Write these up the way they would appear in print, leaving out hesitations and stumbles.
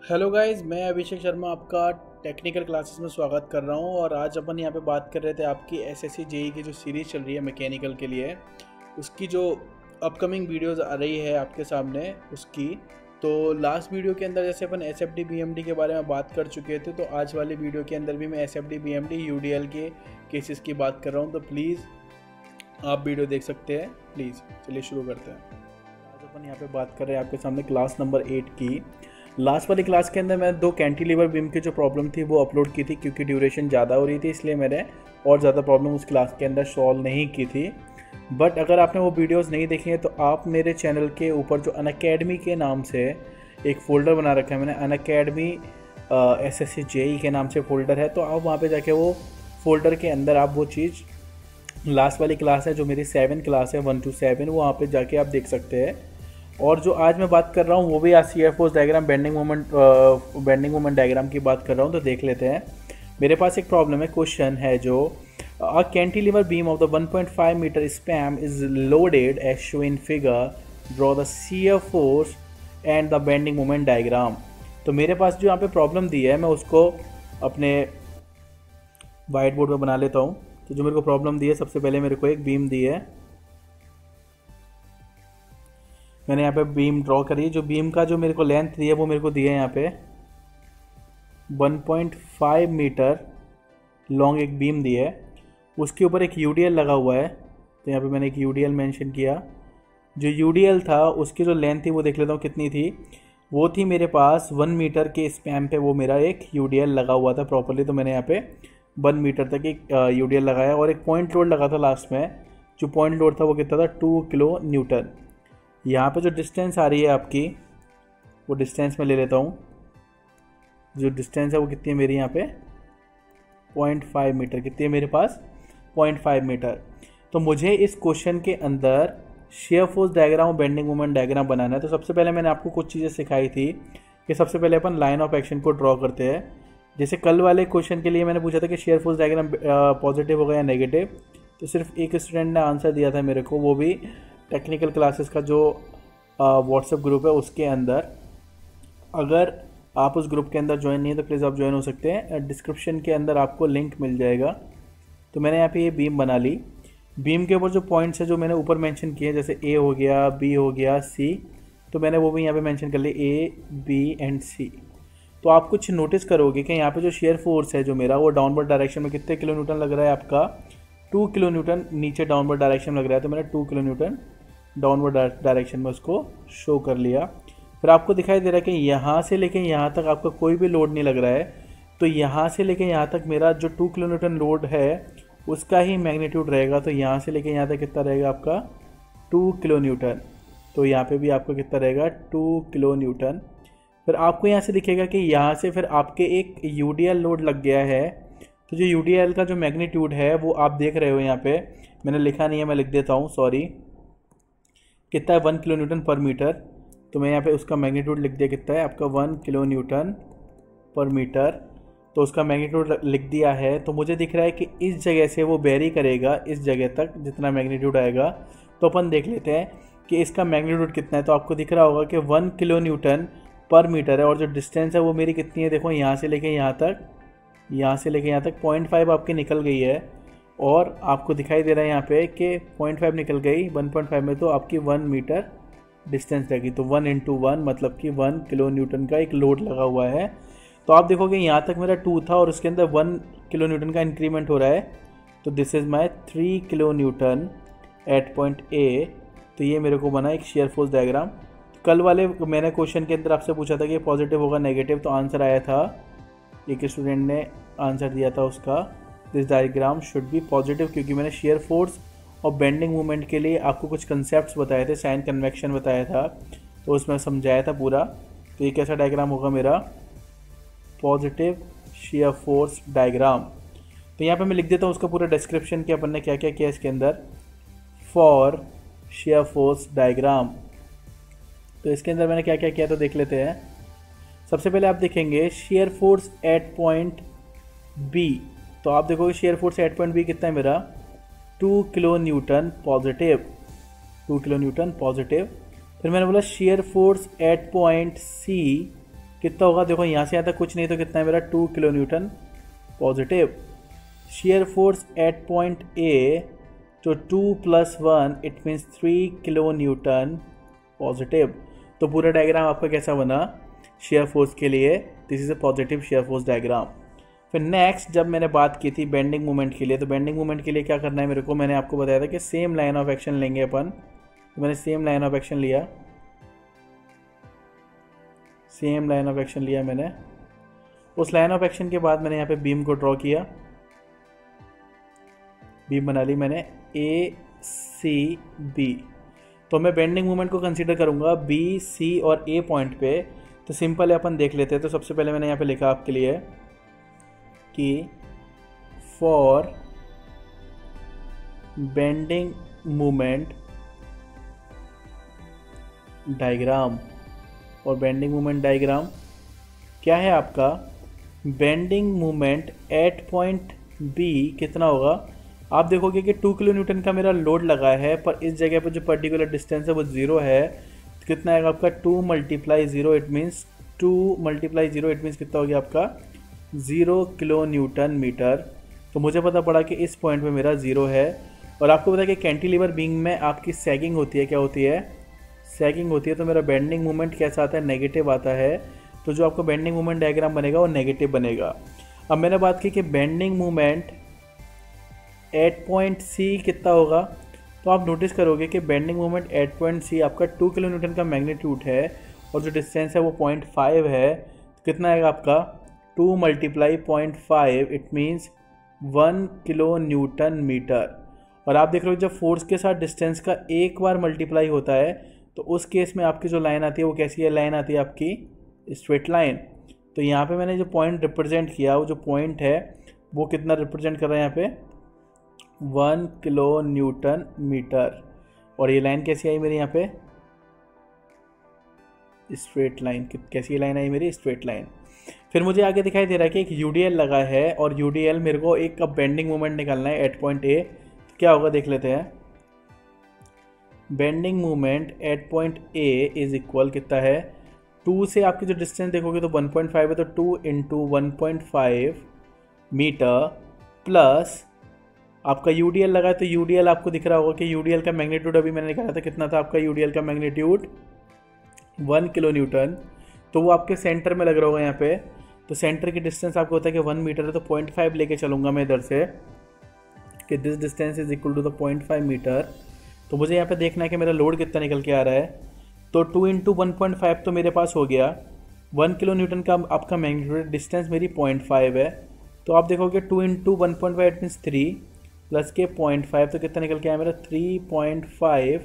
Hello guys, मैं अभिषेक शर्मा आपका technical classes में स्वागत कर रहा हूं। और आज अपन यहाँ पे बात कर रहे थे आपकी एसएससी जेई की जो सीरीज़ चल रही है मैकेनिकल के लिए, उसकी जो अपकमिंग वीडियोस आ रही है आपके सामने उसकी। तो लास्ट वीडियो के अंदर जैसे अपन एसएफडी बीएमडी के बारे में बात कर चुके थे, तो आज वाली वीडियो के अंदर भी मैं एसएफडी बीएमडी यूडीएल के केसेस की बात कर रहा हूँ। तो प्लीज़ आप वीडियो देख सकते हैं। प्लीज़ चलिए शुरू करते हैं। आज अपन यहाँ पे बात कर रहे हैं आपके सामने क्लास नंबर 8 की। लास्ट वाली क्लास के अंदर मैं 2 कैंटिलीवर बीम की जो प्रॉब्लम थी वो अपलोड की थी, क्योंकि ड्यूरेशन ज़्यादा हो रही थी, इसलिए मैंने और ज़्यादा प्रॉब्लम उस क्लास के अंदर सॉल्व नहीं की थी। बट अगर आपने वो वीडियोस नहीं देखी हैं तो आप मेरे चैनल के ऊपर जो अनअकैडमी के नाम से एक फ़ोल्डर बना रखा है मैंने, अनअकैडमी एसएससी जेई के नाम से फ़ोल्डर है, तो आप वहाँ पर जाके वो फ़ोल्डर के अंदर आप वो चीज़ लास्ट वाली क्लास है जो मेरी 7 क्लास है 1 to 7, वो वहाँ पे जाके आप देख सकते हैं। और जो आज मैं बात कर रहा हूँ वो भी आज shear force diagram bending moment diagram की बात कर रहा हूँ। तो देख लेते हैं। मेरे पास एक प्रॉब्लम है, क्वेश्चन है जो a cantilever beam of the 1.5 metre span is loaded as show in figure, draw the shear force and the bending moment diagram. तो मेरे पास जो यहाँ पे प्रॉब्लम दी है मैं उसको अपने वाइट बोर्ड पर बना लेता हूँ। तो जो मेरे को प्रॉब्लम दी है, सबसे पहले मेरे को एक बीम दी है, मैंने यहाँ पे बीम ड्रॉ करी। जो बीम का जो मेरे को लेंथ दी है वो मेरे को दी है यहाँ पे 1.5 मीटर लॉन्ग एक बीम दी है। उसके ऊपर एक यूडीएल लगा हुआ है, तो यहाँ पे मैंने एक यूडीएल मेंशन किया। जो यूडीएल था उसकी जो लेंथ थी वो देख लेता हूँ कितनी थी। वो थी मेरे पास 1 मीटर के स्पैम पे वो मेरा एक यूडीएल लगा हुआ था प्रॉपरली। तो मैंने यहाँ पे 1 मीटर तक एक यूडीएल लगाया और एक पॉइंट लोड लगा था लास्ट में। जो पॉइंट लोड था वो कितना था, 2 किलो न्यूटन। यहाँ पे जो डिस्टेंस आ रही है आपकी, वो डिस्टेंस मैं ले लेता हूँ। जो डिस्टेंस है वो कितनी है मेरी यहाँ पे 0.5 मीटर। कितनी है मेरे पास 0.5 मीटर। तो मुझे इस क्वेश्चन के अंदर शियर फोर्स डायग्राम और बेंडिंग मोमेंट डायग्राम बनाना है। तो सबसे पहले मैंने आपको कुछ चीज़ें सिखाई थी कि सबसे पहले अपन लाइन ऑफ एक्शन को ड्रॉ करते हैं। जैसे कल वाले क्वेश्चन के लिए मैंने पूछा था कि शियर फोर्स डायग्राम पॉजिटिव होगा या नेगेटिव, तो सिर्फ एक स्टूडेंट ने आंसर दिया था मेरे को, वो भी टेक्निकल क्लासेस का जो व्हाट्सएप ग्रुप है उसके अंदर। अगर आप उस ग्रुप के अंदर ज्वाइन नहीं है तो प्लीज़ आप ज्वाइन हो सकते हैं, डिस्क्रिप्शन के अंदर आपको लिंक मिल जाएगा। तो मैंने यहाँ पे ये बीम बना ली। बीम के ऊपर जो पॉइंट्स है जो मैंने ऊपर मेंशन किए, जैसे ए हो गया, बी हो गया, सी, तो मैंने वो भी यहाँ पे मेंशन कर ली, ए बी एंड सी। तो आप कुछ नोटिस करोगे कि यहाँ पे जो शेयर फोर्स है जो मेरा, वो डाउनवर्ड डायरेक्शन में कितने किलो न्यूटन लग रहा है आपका, 2 किलो न्यूटन नीचे डाउनवर्ड डायरेक्शन लग रहा है। तो मैंने 2 किलो न्यूटन डाउनवर्ड डायरेक्शन में उसको शो कर लिया। फिर आपको दिखाई दे रहा है कि यहाँ से लेके यहाँ तक आपका कोई भी लोड नहीं लग रहा है। तो यहाँ से लेके यहाँ तक मेरा जो 2 किलो न्यूटन लोड है उसका ही मैग्नीट्यूड रहेगा। तो यहाँ से लेके यहाँ तक कितना रहेगा आपका 2 किलो न्यूटन। तो यहाँ पे भी आपका कितना रहेगा 2 किलो न्यूटन। फिर आपको यहाँ से दिखेगा कि यहाँ से फिर आपके एक यूडीएल लोड लग गया है। तो जो यूडीएल का जो मैग्नीट्यूड है वो आप देख रहे हो, यहाँ पे मैंने लिखा नहीं है, मैं लिख देता हूँ, सॉरी। कितना है 1 किलो न्यूटन पर मीटर। तो मैं यहाँ पे उसका मैग्नीट्यूड लिख दिया, कितना है आपका 1 किलो न्यूटन पर मीटर। तो उसका मैग्नीट्यूड लिख दिया है। तो मुझे दिख रहा है कि इस जगह से वो वेरी करेगा इस जगह तक जितना मैग्नीट्यूड आएगा। तो अपन देख लेते हैं कि इसका मैग्नीट्यूड कितना है। तो आपको दिख रहा होगा कि 1 किलो न्यूटन पर मीटर है। और जो डिस्टेंस है वो मेरी कितनी है, देखो यहाँ से लेके यहाँ तक, यहाँ से लेके यहाँ तक 0.5 आपकी निकल गई है। और आपको दिखाई दे रहा है यहाँ पे कि 0.5 निकल गई 1.5 में, तो आपकी 1 मीटर डिस्टेंस रहेगी। तो 1 into 1 मतलब कि 1 किलो न्यूटन का एक लोड लगा हुआ है। तो आप देखोगे यहाँ तक मेरा 2 था और उसके अंदर 1 किलो न्यूटन का इंक्रीमेंट हो रहा है। तो this is my 3 kilo newton at point A. तो ये मेरे को बना एक शेयर फोर्स डायग्राम। कल वाले मैंने क्वेश्चन के अंदर आपसे पूछा था कि पॉजिटिव होगा नेगेटिव, तो आंसर आया था, एक स्टूडेंट ने आंसर दिया था उसका, this diagram should be positive, क्योंकि मैंने शेयर फोर्स और बेंडिंग मूवमेंट के लिए आपको कुछ कंसेप्ट्स बताए थे, साइन कन्वेक्शन बताया था, तो उसमें समझाया था पूरा। तो ये कैसा डायग्राम होगा मेरा, पॉजिटिव शेयर फोर्स डायग्राम। तो यहाँ पे मैं लिख देता हूँ उसका पूरा डिस्क्रिप्शन कि अपन ने क्या क्या किया इसके अंदर, फॉर शेयर फोर्स डायग्राम। तो इसके अंदर मैंने क्या क्या किया तो देख लेते हैं। सबसे पहले आप देखेंगे shear force at point B. तो आप देखोगे shear force at point B कितना है मेरा, 2 kilo newton positive, 2 kilo newton positive. फिर मैंने बोला shear force at point C कितना होगा, देखो यहाँ से यहाँ तक कुछ नहीं तो कितना है मेरा 2 kilo newton positive. Share force at point A, तो 2 + 1 it means 3 kilo newton positive. तो पूरा डायग्राम आपका कैसा बना शेयर फोर्स के लिए, this is a positive shear force diagram. फिर नेक्स्ट जब मैंने बात की थी बेंडिंग मोमेंट के लिए, तो बेंडिंग मोमेंट के लिए क्या करना है मेरे को, मैंने आपको बताया था कि सेम लाइन ऑफ एक्शन लेंगे अपन। तो मैंने सेम लाइन ऑफ एक्शन लिया, सेम लाइन ऑफ एक्शन लिया मैंने। उस लाइन ऑफ एक्शन के बाद मैंने यहाँ पे बीम को ड्रॉ किया, बीम बना ली मैंने ए सी बी। तो मैं बेंडिंग मोमेंट को कंसीडर करूँगा बी सी और ए पॉइंट पे। तो सिंपल है, अपन देख लेते हैं। तो सबसे पहले मैंने यहाँ पे लिखा आपके लिए कि फॉर बेंडिंग मोमेंट डायग्राम, और बेंडिंग मोमेंट डायग्राम क्या है आपका, bending moment at point B कितना होगा। आप देखोगे कि 2 किलो न्यूटन का मेरा लोड लगा है, पर इस जगह पर जो पर्टिकुलर डिस्टेंस है वो 0 है। तो कितना आएगा आपका 2 × 0 इट मीन्स 2 × 0 इट मीन्स कितना हो गया आपका 0 किलो न्यूटन मीटर। तो मुझे पता पड़ा कि इस पॉइंट पे मेरा 0 है। और आपको पता है कि कैंटिलीवर बीम में आपकी सैगिंग होती है, क्या होती है, सैगिंग होती है। तो मेरा बेंडिंग मोमेंट कैसा आता है, नेगेटिव आता है। तो जो आपका बेंडिंग मोमेंट डायग्राम बनेगा वो नेगेटिव बनेगा। अब मैंने बात की कि bending moment at point C कितना होगा। तो आप नोटिस करोगे कि bending moment at point C आपका 2 किलो न्यूटन का मैग्नीट्यूड है, और जो डिस्टेंस है वो 0.5 है। तो कितना आएगा आपका 2 × 0.5 it means 1 kilo newton metre. और आप देख रहे हो जब फोर्स के साथ डिस्टेंस का एक बार मल्टीप्लाई होता है तो उस केस में आपकी जो लाइन आती है वो कैसी है, लाइन आती है आपकी स्ट्रेट लाइन। तो यहाँ पे मैंने जो पॉइंट रिप्रेजेंट किया, वो जो पॉइंट है वो कितना रिप्रेजेंट कर रहा है यहाँ पे 1 किलो न्यूटन मीटर। और ये लाइन कैसी आई मेरी यहाँ पे, स्ट्रेट लाइन। कैसी लाइन आई मेरी, स्ट्रेट लाइन। फिर मुझे आगे दिखाई दे रहा है कि एक यूडीएल लगा है, और यूडीएल मेरे को एक बेंडिंग मोमेंट निकालना है एट पॉइंट ए। तो क्या होगा देख लेते हैं। Bending moment at point A is equal कितना है, 2 से आपकी जो डिस्टेंस देखोगे तो 1.5 है, तो 2 × 1.5 मीटर प्लस आपका यूडीएल लगा है। तो यूडीएल आपको दिख रहा होगा कि यूडीएल का मैग्नीट्यूड अभी मैंने निकाला था, कितना था आपका यूडीएल का मैग्नीट्यूड 1 किलो न्यूटन। तो वो आपके सेंटर में लग रहा होगा यहाँ पे। तो सेंटर की डिस्टेंस आपको होता है कि 1 मीटर है, तो 0.5 लेके चलूँगा मैं इधर से कि this distance is equal to the 0.5 metre. तो मुझे यहाँ पे देखना है कि मेरा लोड कितना निकल के आ रहा है। तो 2 × 1.5 तो मेरे पास हो गया, 1 किलो न्यूटन का आपका मैग्नीट्यूड, डिस्टेंस मेरी 0.5 है। तो आप देखोगे 2 × 1.5 इट मीन्स 3 प्लस के 0.5, तो कितना निकल के आया मेरा 3.5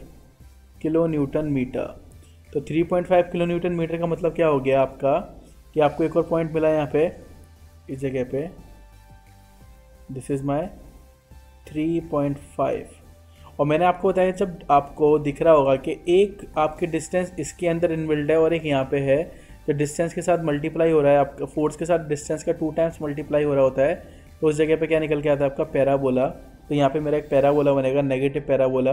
किलो न्यूटन मीटर। तो 3.5 किलो न्यूटन मीटर का मतलब क्या हो गया आपका, कि आपको एक और पॉइंट मिला यहाँ पे इस जगह पे, दिस इज़ माय 3.5। और मैंने आपको बताया जब आपको दिख रहा होगा कि एक आपकी डिस्टेंस इसके अंदर इनबिल्ड है और एक यहाँ पे है, तो डिस्टेंस के साथ मल्टीप्लाई हो रहा है, आपका फोर्स के साथ डिस्टेंस का 2 टाइम्स मल्टीप्लाई हो रहा होता है। तो उस जगह पे क्या निकल के आता है आपका पैराबोला। तो यहाँ पे मेरा एक पैराबोला बनेगा, नेगेटिव पैराबोला।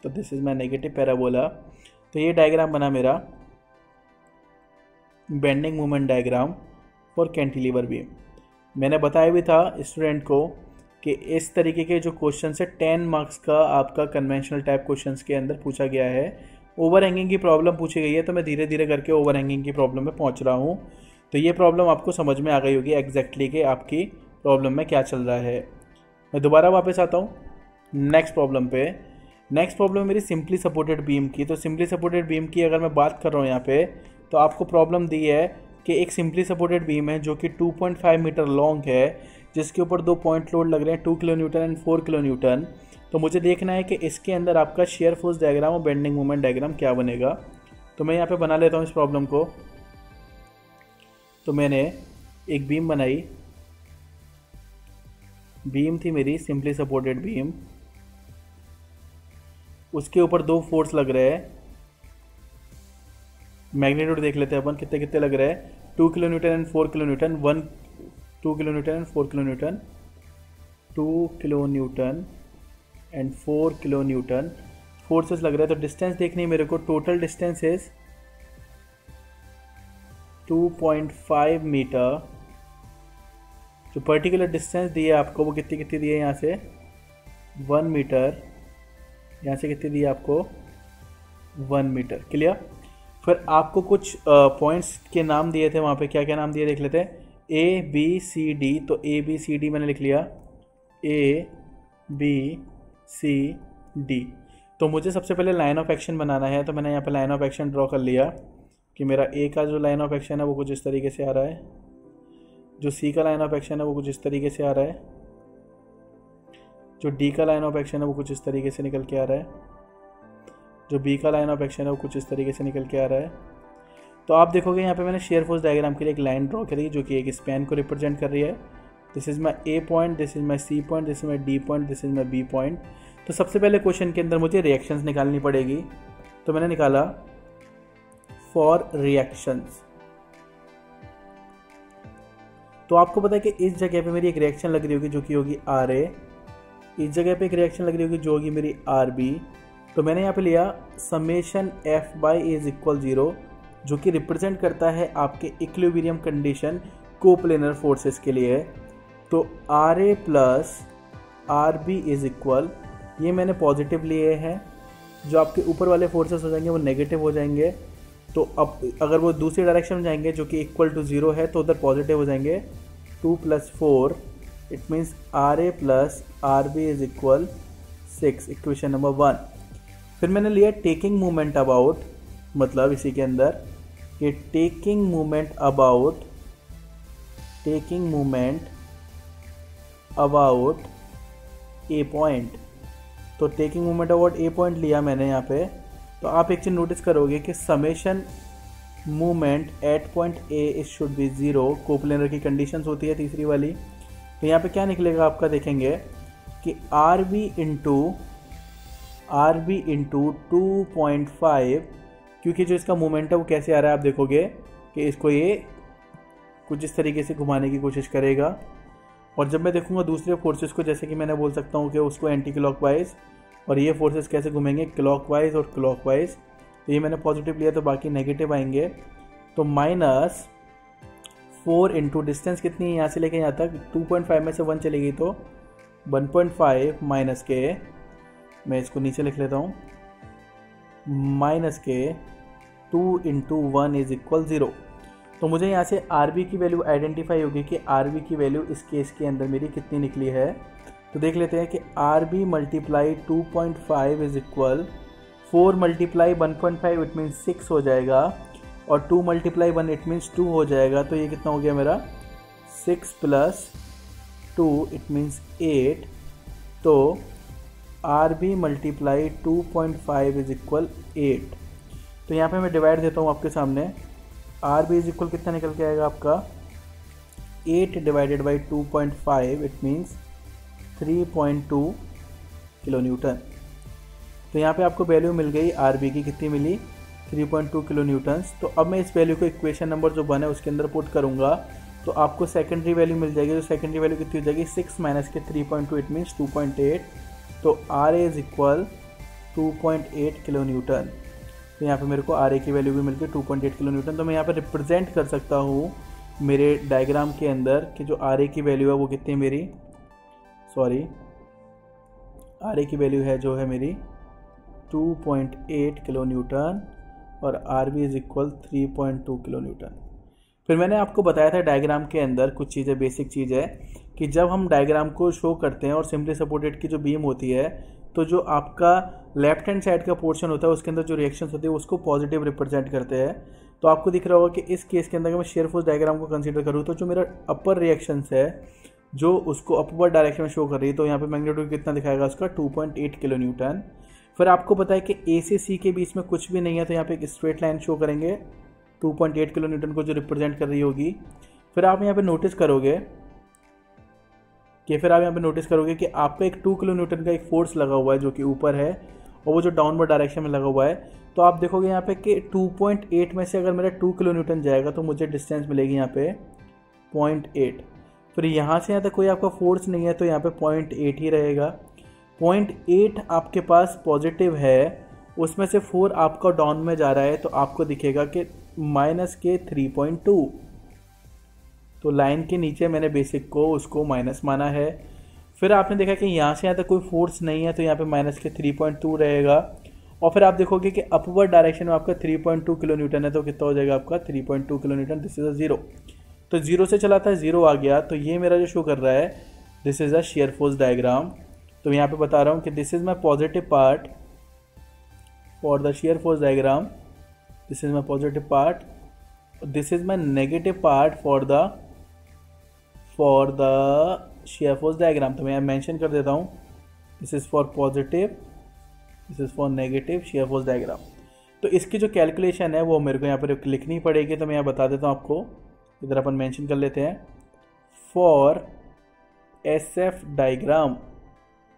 तो this is my negative parabola. तो ये डायग्राम बना मेरा bending moment diagram for cantilever beam. मैंने बताया भी था स्टूडेंट को कि इस तरीके के जो क्वेश्चन है 10 मार्क्स का आपका कन्वेंशनल टाइप क्वेश्चंस के अंदर पूछा गया है। ओवर हैंगिंग की प्रॉब्लम पूछी गई है, तो मैं धीरे धीरे करके ओवर हैंगिंग की प्रॉब्लम में पहुंच रहा हूं। तो ये प्रॉब्लम आपको समझ में आ गई होगी एग्जैक्टली कि आपकी प्रॉब्लम में क्या चल रहा है। मैं दोबारा वापस आता हूँ नेक्स्ट प्रॉब्लम पे। नेक्स्ट प्रॉब्लम मेरी सिंपली सपोर्टेड बीम की। तो सिंपली सपोर्टेड बीम की अगर मैं बात कर रहा हूँ यहाँ पे, तो आपको प्रॉब्लम दी है कि एक सिंपली सपोर्टेड बीम है जो कि 2.5 मीटर लॉन्ग है, जिसके ऊपर 2 पॉइंट लोड लग रहे हैं 2 kilo Newton and 4 kilo newton. तो मुझे देखना है कि इसके अंदर आपका शेयर फोर्स डायग्राम और बेंडिंग मोमेंट डायग्राम क्या बनेगा। तो मैं यहाँ पे बना लेता हूँ इस प्रॉब्लम को। तो मैंने एक बीम बनाई, बीम थी मेरी सिंपली सपोर्टेड बीम, उसके ऊपर 2 फोर्स लग रहे हैं। मैग्नीट्यूड देख लेते हैं अपन कितने कितने लग रहे हैं, 2 kilo Newton and 4 kilo Newton, 2 kilo Newton and 4 kilo Newton, 2 kilo Newton and 4 kilo Newton forces लग रहा है। तो डिस्टेंस देखनी है मेरे को, टोटल डिस्टेंस इज 2.5 मीटर, जो पर्टिकुलर डिस्टेंस दी है आपको वो कितनी कितनी दी है, यहाँ से 1 मीटर, यहाँ से कितनी दी है आपको 1 मीटर। क्लियर। फिर आपको कुछ पॉइंट्स के नाम दिए थे वहाँ पे, क्या क्या नाम दिए देख लेते हैं। ए बी सी डी, तो ए बी सी डी मैंने लिख लिया, ए बी सी डी। तो मुझे सबसे पहले लाइन ऑफ एक्शन बनाना है, तो मैंने यहाँ पे लाइन ऑफ एक्शन ड्रॉ कर लिया कि मेरा ए का जो लाइन ऑफ एक्शन है वो कुछ इस तरीके से आ रहा है, जो सी का लाइन ऑफ एक्शन है वो कुछ इस तरीके से आ रहा है, जो डी का लाइन ऑफ एक्शन है वो कुछ इस तरीके से निकल के आ रहा है, जो बी का लाइन ऑफ एक्शन है वो कुछ इस तरीके से निकल के आ रहा है। तो आप देखोगे यहाँ पे मैंने शेयर फोर्स डायग्राम के लिए एक लाइन ड्रॉ करी जो कि एक स्पैन को रिप्रेजेंट कर रही है। This is my A point, this is my C point, this is my D point, this is my B point. तो सबसे पहले क्वेश्चन के अंदर मुझे रिएक्शंस निकालनी पड़ेगी, तो मैंने निकाला फॉर रिएक्शंस। तो आपको पता है कि इस जगह पे मेरी एक रिएक्शन लग रही होगी जो कि होगी आर ए, इस जगह पे एक रिएक्शन लग रही होगी जो होगी मेरी आर बी। तो मैंने यहाँ पे लिया summation F by is equal 0, जो कि रिप्रेजेंट करता है आपके इक्विलिब्रियम कंडीशन कोप्लेनर फोर्सेस के लिए। तो R A plus R B is equal, ये मैंने पॉजिटिव लिए हैं, जो आपके ऊपर वाले फोर्सेस हो जाएंगे वो नेगेटिव हो जाएंगे। तो अब अगर वो दूसरी डायरेक्शन में जाएंगे जो कि इक्वल टू 0 है तो उधर पॉजिटिव हो जाएंगे। 2 + 4 it means R A plus R B is equal 6, equation number 1। फिर मैंने लिया टेकिंग मोमेंट अबाउट, मतलब इसी के अंदर कि taking moment about a point. तो taking moment about a point लिया मैंने यहाँ पे। तो आप एक चीज़ नोटिस करोगे कि summation movement at point A is should be 0, coplanar की कंडीशंस होती है तीसरी वाली। तो यहाँ पे क्या निकलेगा आपका, देखेंगे कि आर बी इंटू 2.5, क्योंकि जो इसका मोमेंट है वो कैसे आ रहा है आप देखोगे कि इसको ये कुछ इस तरीके से घुमाने की कोशिश करेगा। और जब मैं देखूंगा दूसरे फोर्सेस को, जैसे कि मैंने बोल सकता हूँ कि उसको एंटी क्लॉकवाइज, और ये फोर्सेस कैसे घूमेंगे क्लॉकवाइज और क्लॉकवाइज। तो ये मैंने पॉजिटिव लिया तो बाकी नेगेटिव आएंगे। तो -4 इंटू डिस्टेंस कितनी है यहाँ से लेके यहाँ तक, 2.5 में से 1 चलेगी तो 1.5 माइनस के, मैं इसको नीचे लिख लेता हूँ, माइनस के 2 इंटू 1 इज इक्वल 0। तो मुझे यहाँ से आर बी की वैल्यू आइडेंटिफाई होगी कि आर बी की वैल्यू इस केस के अंदर मेरी कितनी निकली है। तो देख लेते हैं कि R B multiply 2.5 is equal 4 multiply 1.5 it means 6 हो जाएगा, और 2 मल्टीप्लाई 1 इट मीन्स 2 हो जाएगा। तो ये कितना हो गया मेरा 6 + 2 इट मीन्स 8। तो R B multiply 2.5 is equal 8। तो यहाँ पे मैं डिवाइड देता हूँ आपके सामने, आर बी इज इक्वल कितना निकल के आएगा आपका 8 divided by 2.5 it means 3.2 kilo newton. तो यहाँ पे आपको वैल्यू मिल गई आर बी की, कितनी मिली 3.2 किलो न्यूटन्स। तो अब मैं इस वैल्यू को इक्वेशन नंबर जो 1 है उसके अंदर पुट करूँगा तो आपको सेकेंडरी वैल्यू मिल जाएगी। तो सेकेंडरी वैल्यू कितनी हो जाएगी 6 माइनस के 3.2 इट मीन्स 2.8। तो R A is equal 2.8 kilo newton. तो यहाँ पे मेरे को आर ए की वैल्यू भी मिल गई 2.8 किलो न्यूटन। तो मैं यहाँ पे रिप्रेजेंट कर सकता हूँ मेरे डायग्राम के अंदर कि जो आर ए की वैल्यू है वो कितनी है मेरी, आर ए की वैल्यू है जो है मेरी 2.8 किलो न्यूटन, और R B is equal 3.2 kilo newton. फिर मैंने आपको बताया था डायग्राम के अंदर कुछ चीज़ें, बेसिक चीज़ है कि जब हम डायग्राम को शो करते हैं और सिम्पली सपोर्टेड की जो बीम होती है, तो जो आपका लेफ्ट हैंड साइड का पोर्शन होता है उसके अंदर जो रिएक्शंस होती है उसको पॉजिटिव रिप्रेजेंट करते हैं। तो आपको दिख रहा होगा कि इस केस के अंदर अगर मैं शेयर फोर्स डायग्राम को कंसीडर करूँ तो जो मेरा अपर रिएक्शंस है जो उसको अपवर्ड डायरेक्शन में शो कर रही है, तो यहाँ पे मैग्नीट्यूड कितना दिखाएगा उसका 2.8 किलो न्यूटन। फिर आपको पता है कि ए से सी के बीच में कुछ भी नहीं है, तो यहाँ पे एक स्ट्रेट लाइन शो करेंगे 2.8 किलो न्यूटन को जो रिप्रेजेंट कर रही होगी। फिर आप यहाँ पे नोटिस करोगे कि आपका एक 2 किलो न्यूटन का एक फोर्स लगा हुआ है जो कि ऊपर है, और वो जो डाउनवर्ड डायरेक्शन में लगा हुआ है। तो आप देखोगे यहाँ पे कि 2.8 में से अगर मेरा 2 किलो न्यूटन जाएगा तो मुझे डिस्टेंस मिलेगी यहाँ पे 0.8। फिर यहाँ से यहाँ तक कोई आपका फोर्स नहीं है तो यहाँ पे 0.8 ही रहेगा। 0.8 आपके पास पॉजिटिव है, उसमें से 4 आपका डाउन में जा रहा है, तो आपको दिखेगा कि -3.2। तो लाइन के नीचे मैंने बेसिक को उसको माइनस माना है। फिर आपने देखा कि यहाँ से यहाँ तक कोई फोर्स नहीं है, तो यहाँ पे -3.2 रहेगा। और फिर आप देखोगे कि अपवर्ड डायरेक्शन में आपका 3.2 किलो न्यूटन है, तो कितना हो जाएगा आपका 3.2 kilo Newton. This is a zero. तो जीरो से चला था, जीरो आ गया। तो ये मेरा जो शो कर रहा है, this is a shear force diagram. तो यहाँ पे बता रहा हूँ कि this is my positive part for the shear force diagram, this is my positive part, this is my negative part for the shear force diagram. तो मैं यहाँ मेंशन कर देता हूँ, this is for positive, this is for negative shear force diagram. तो इसकी जो calculation है वो मेरे को यहाँ पर लिखनी पड़ेगी। तो मैं यहाँ बता देता हूँ आपको, इधर अपन मेंशन कर लेते हैं फॉर SF डायग्राम।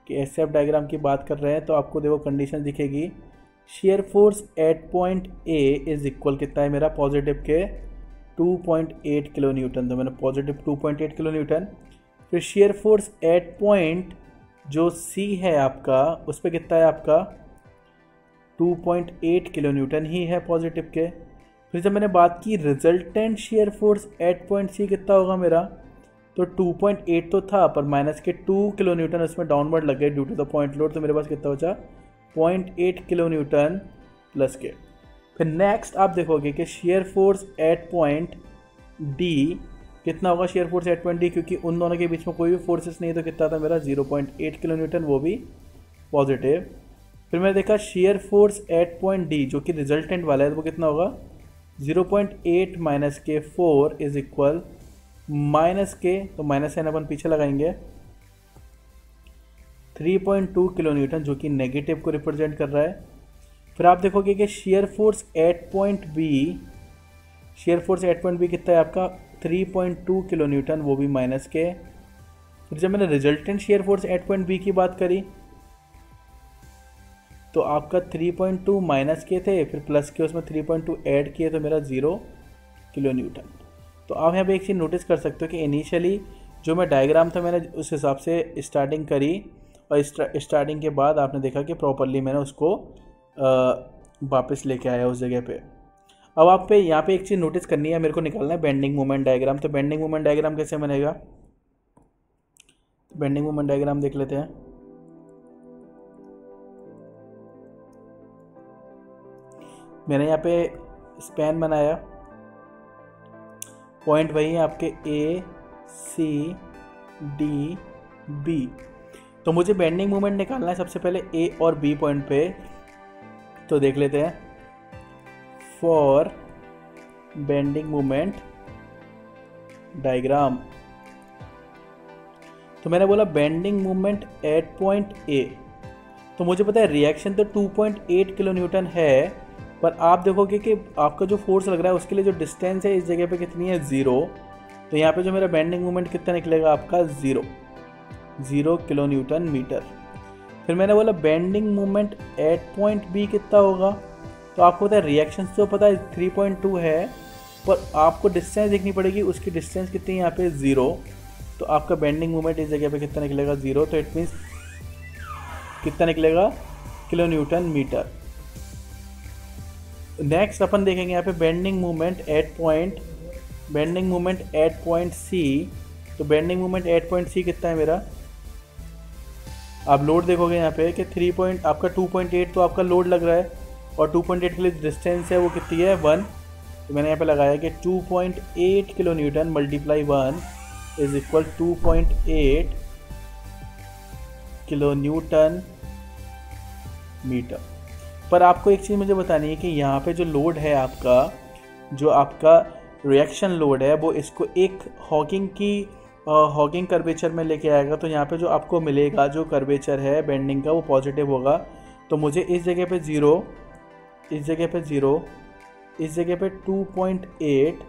कि SF डायग्राम की बात कर रहे हैं, तो आपको देखो कंडीशन दिखेगी, share force at point A is equal कितना है मेरा, पॉजिटिव के 2.8 किलो न्यूटन। तो मैंने पॉजिटिव 2.8 किलो न्यूटन। फिर शेयर फोर्स एट पॉइंट जो C है आपका, उस पर कितना है आपका 2.8 किलो न्यूटन ही है पॉजिटिव के। फिर जब मैंने बात की resultant share force at point C कितना होगा मेरा, तो 2.8 तो था, पर माइनस के 2 किलो न्यूटन उसमें डाउनवर्ड लग गए due to the point load. तो मेरे पास कितना बचा 0.8 किलो न्यूटन प्लस के। फिर नेक्स्ट आप देखोगे कि share force at point D कितना होगा, share force at point D, क्योंकि उन दोनों के बीच में कोई भी फोर्सेस नहीं है, तो कितना था मेरा 0.8 किलो न्यूटन, वो भी पॉजिटिव। फिर मैंने देखा share force at point D जो कि रिजल्टेंट वाला है, तो वो कितना होगा 0.8 माइनस के 4 इज इक्वल माइनस के, तो माइनस साइन अपन पीछे लगाएंगे, 3.2 किलो न्यूटन जो कि नेगेटिव को रिप्रेजेंट कर रहा है। फिर आप देखोगे कि share force at point B, share force at point B कितना है आपका 3.2 किलो न्यूटन, वो भी माइनस के। फिर जब मैंने resultant share force at point B की बात करी, तो आपका 3.2 माइनस के थे, फिर प्लस के उसमें 3.2 ऐड किए, तो मेरा 0 किलो न्यूटन। तो आप यहाँ पे एक चीज़ नोटिस कर सकते हो कि इनिशियली जो मैं डायग्राम था मैंने उस हिसाब से स्टार्टिंग करी, और स्टार्टिंग के बाद आपने देखा कि प्रॉपरली मैंने उसको वापस लेके आया उस जगह पे। अब आप पे यहाँ पे एक चीज़ नोटिस करनी है, मेरे को निकालना है बेंडिंग मोमेंट डायग्राम। तो बेंडिंग मोमेंट डायग्राम कैसे बनेगा, बेंडिंग मोमेंट डायग्राम देख लेते हैं। मैंने यहाँ पे स्पैन बनाया, पॉइंट वही है आपके A, C, D, B। तो मुझे बेंडिंग मोमेंट निकालना है सबसे पहले A और B पॉइंट पे। तो देख लेते हैं, फॉर बेंडिंग मोमेंट डायग्राम। तो मैंने बोला bending moment at point A, तो मुझे पता है रिएक्शन तो 2.8 किलो न्यूटन है, पर आप देखोगे कि आपका जो फोर्स लग रहा है उसके लिए जो डिस्टेंस है इस जगह पे कितनी है 0। तो यहाँ पे जो मेरा बेंडिंग मोमेंट कितना निकलेगा आपका 0 किलो न्यूटन मीटर। फिर मैंने बोला bending moment at point B कितना होगा, तो आपको पता है रिएक्शन तो पता है 3.2 है, पर आपको डिस्टेंस देखनी पड़ेगी, उसकी डिस्टेंस कितनी है यहाँ पे 0। तो आपका बेंडिंग मोमेंट इस जगह पे कितना निकलेगा 0। तो इट मीन्स कितना निकलेगा किलो न्यूटन मीटर। नेक्स्ट अपन देखेंगे यहाँ पे bending moment at point C। तो bending moment at point C कितना है मेरा, आप लोड देखोगे यहाँ पे कि 3 आपका 2.8 तो आपका लोड लग रहा है, और 2.8 के लिए डिस्टेंस है वो कितनी है 1। तो मैंने यहाँ पे लगाया कि 2.8 kilo newton multiply 1 is equal 2.8 kilo newton metre. पर आपको एक चीज़ मुझे बतानी है कि यहाँ पे जो लोड है आपका, जो आपका रिएक्शन लोड है, वो इसको एक हॉकिंग कर्वेचर में लेके आएगा। तो यहाँ पे जो आपको मिलेगा जो कर्वेचर है बेंडिंग का, वो पॉजिटिव होगा। तो मुझे इस जगह पे 0, इस जगह पे 0, इस जगह पे 2.8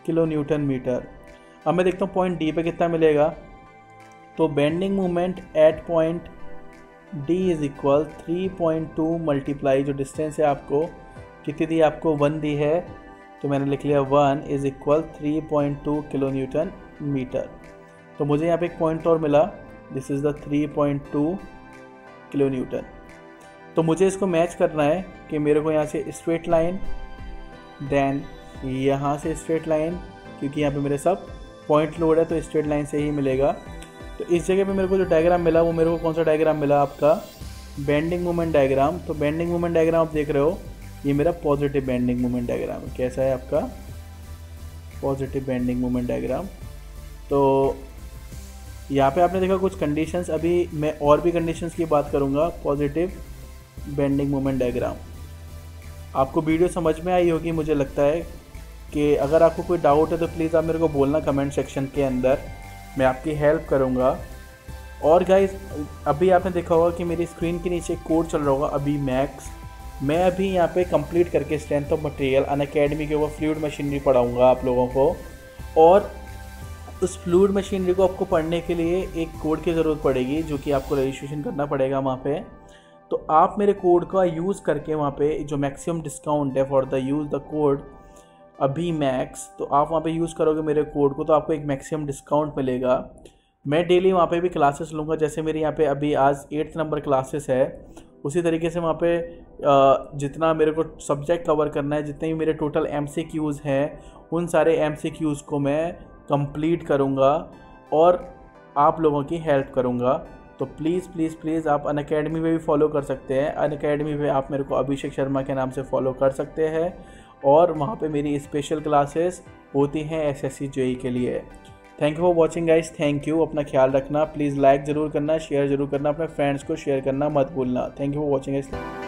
किलो न्यूटन मीटर। अब मैं देखता हूँ पॉइंट D पे कितना मिलेगा। तो bending moment at point D is equal 3.2 multiply जो डिस्टेंस है आपको कितनी दी, आपको 1 दी है, तो मैंने लिख लिया 1 is equal 3.2 kilo newton metre. तो मुझे यहाँ पे एक पॉइंट और मिला, this is the 3.2 kilo newton. तो मुझे इसको मैच करना है कि मेरे को यहाँ से स्ट्रेट लाइन, देन यहाँ से स्ट्रेट लाइन, क्योंकि यहाँ पे मेरे सब पॉइंट लोड है तो स्ट्रेट लाइन से ही मिलेगा। तो इस जगह पे मेरे को जो डायग्राम मिला वो मेरे को कौन सा डायग्राम मिला, आपका बेंडिंग मोमेंट डायग्राम। तो बेंडिंग मोमेंट डायग्राम आप देख रहे हो, ये मेरा पॉजिटिव बेंडिंग मोमेंट डायग्राम है। कैसा है आपका पॉजिटिव बेंडिंग मोमेंट डायग्राम। तो यहाँ पे आपने देखा कुछ कंडीशंस, अभी मैं और भी कंडीशंस की बात करूँगा। पॉजिटिव बेंडिंग मोमेंट डायग्राम, आपको वीडियो समझ में आई होगी मुझे लगता है। कि अगर आपको कोई डाउट है तो प्लीज़ आप मेरे को बोलना कमेंट सेक्शन के अंदर, मैं आपकी हेल्प करूँगा। और गाइस अभी आपने देखा होगा कि मेरी स्क्रीन के नीचे कोड चल रहा होगा अभी मैक्स। मैं अभी यहाँ पे कंप्लीट करके स्ट्रेंथ ऑफ मटेरियल अनअकैडमी के ऊपर फ्लूइड मशीनरी पढ़ाऊँगा आप लोगों को। और उस फ्लूइड मशीनरी को आपको पढ़ने के लिए एक कोड की ज़रूरत पड़ेगी, जो कि आपको रजिस्ट्रेशन करना पड़ेगा वहाँ पे। तो आप मेरे कोड का यूज़ करके वहाँ पे जो मैक्सिमम डिस्काउंट है for the use the code अभी मैक्स, तो आप वहाँ पे यूज़ करोगे मेरे कोड को तो आपको एक मैक्सिमम डिस्काउंट मिलेगा। मैं डेली वहाँ पे भी क्लासेस लूँगा, जैसे मेरी यहाँ पे अभी आज 8th नंबर क्लासेस है, उसी तरीके से वहाँ पे जितना मेरे को सब्जेक्ट कवर करना है, जितने भी मेरे टोटल MCQs हैं, उन सारे MCQs को मैं कंप्लीट करूँगा और आप लोगों की हेल्प करूँगा। तो प्लीज़ प्लीज़ प्लीज़ आप अनअकैडमी पे भी फॉलो कर सकते हैं। अनअकैडमी पे आप मेरे को अभिषेक शर्मा के नाम से फॉलो कर सकते हैं और वहाँ पे मेरी स्पेशल क्लासेस होती हैं SSC JEE के लिए। Thank you for watching guys, thank you. अपना ख्याल रखना, प्लीज़ लाइक ज़रूर करना, शेयर ज़रूर करना, अपने फ्रेंड्स को शेयर करना मत भूलना। Thank you for watching guys.